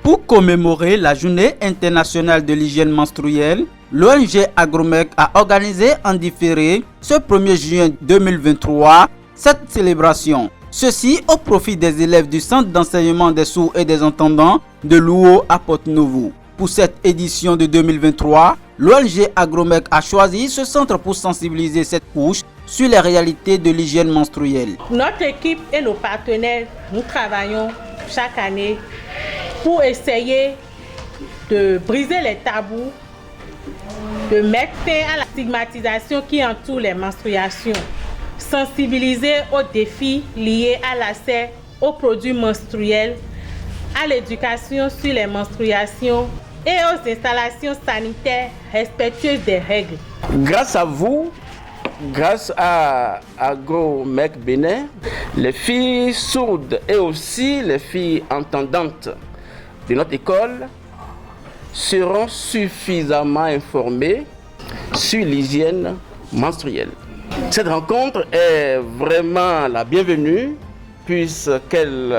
Pour commémorer la Journée internationale de l'hygiène menstruelle, l'ONG Agromec a organisé en différé ce 1er juin 2023 cette célébration. Ceci au profit des élèves du Centre d'enseignement des sourds et des entendants de Louo à Porte-Novo. Pour cette édition de 2023, l'ONG Agromec a choisi ce centre pour sensibiliser cette couche sur les réalités de l'hygiène menstruelle. Notre équipe et nos partenaires, nous travaillons chaque année pour essayer de briser les tabous, de mettre fin à la stigmatisation qui entoure les menstruations, sensibiliser aux défis liés à l'accès aux produits menstruels, à l'éducation sur les menstruations et aux installations sanitaires respectueuses des règles. Grâce à vous, grâce à Agromec Bénin, les filles sourdes et aussi les filles entendantes de notre école seront suffisamment informées sur l'hygiène menstruelle. Cette rencontre est vraiment la bienvenue puisqu'elle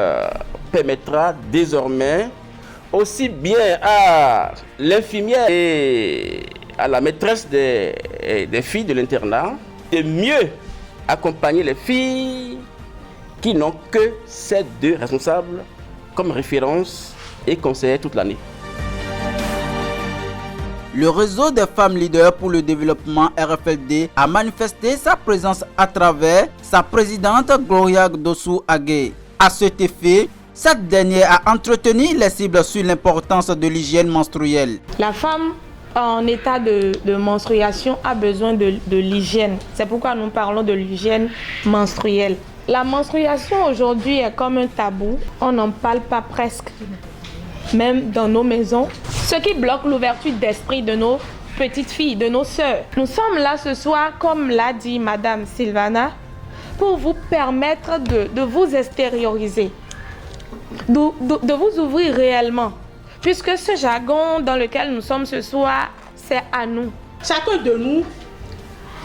permettra désormais aussi bien à l'infirmière et à la maîtresse des filles de l'internat de mieux accompagner les filles qui n'ont que ces deux responsables comme référence et conseillers toute l'année. Le réseau des femmes leaders pour le développement RFLD a manifesté sa présence à travers sa présidente Gloria Dossou Agué. À cet effet, cette dernière a entretenu les cibles sur l'importance de l'hygiène menstruelle. La femme en état de menstruation a besoin de l'hygiène. C'est pourquoi nous parlons de l'hygiène menstruelle. La menstruation aujourd'hui est comme un tabou. On n'en parle pas presque, même dans nos maisons. Ce qui bloque l'ouverture d'esprit de nos petites filles, de nos sœurs. Nous sommes là ce soir, comme l'a dit Madame Sylvana, pour vous permettre de vous extérioriser, de vous ouvrir réellement. Puisque ce jargon dans lequel nous sommes ce soir, c'est à nous. Chacun de nous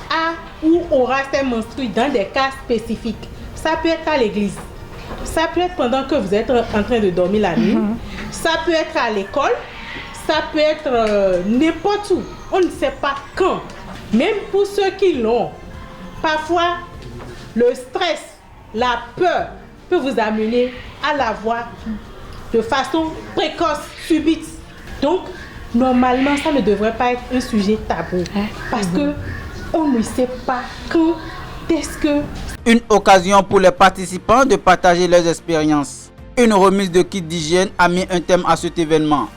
a ou aura ses menstrues dans des cas spécifiques. Ça peut être à l'église, ça peut être pendant que vous êtes en train de dormir la nuit, ça peut être à l'école, ça peut être n'importe où. On ne sait pas quand. Même pour ceux qui l'ont, parfois le stress, la peur peut vous amener à l'avoir de façon précoce, subite. Donc, normalement, ça ne devrait pas être un sujet tabou. Parce que on ne sait pas quand est-ce que... Une occasion pour les participants de partager leurs expériences. Une remise de kits d'hygiène a mis un thème à cet événement.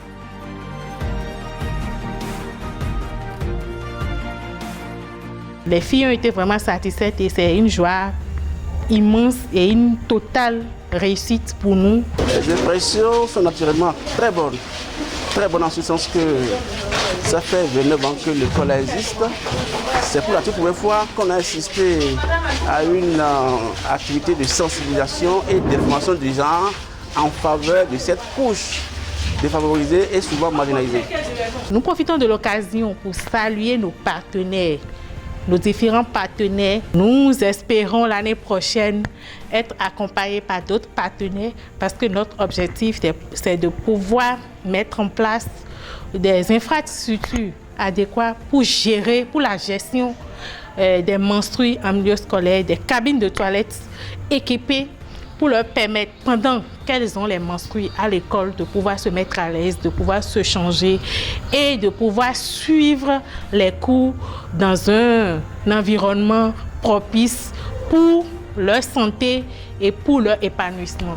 Les filles ont été vraiment satisfaites et c'est une joie immense et une totale réussite pour nous. Les impressions sont naturellement très bonnes en ce sens que ça fait 29 ans que l'école existe. C'est pour la toute première fois qu'on a assisté à une activité de sensibilisation et d'information du genre en faveur de cette couche défavorisée et souvent marginalisée. Nous profitons de l'occasion pour saluer nos partenaires, nos différents partenaires. Nous espérons l'année prochaine être accompagnés par d'autres partenaires parce que notre objectif, c'est de pouvoir mettre en place des infrastructures adéquates pour gérer, pour la gestion des menstrues en milieu scolaire, des cabines de toilettes équipées pour leur permettre, pendant qu'elles ont les menstrues à l'école, de pouvoir se mettre à l'aise, de pouvoir se changer et de pouvoir suivre les cours dans un environnement propice pour leur santé et pour leur épanouissement.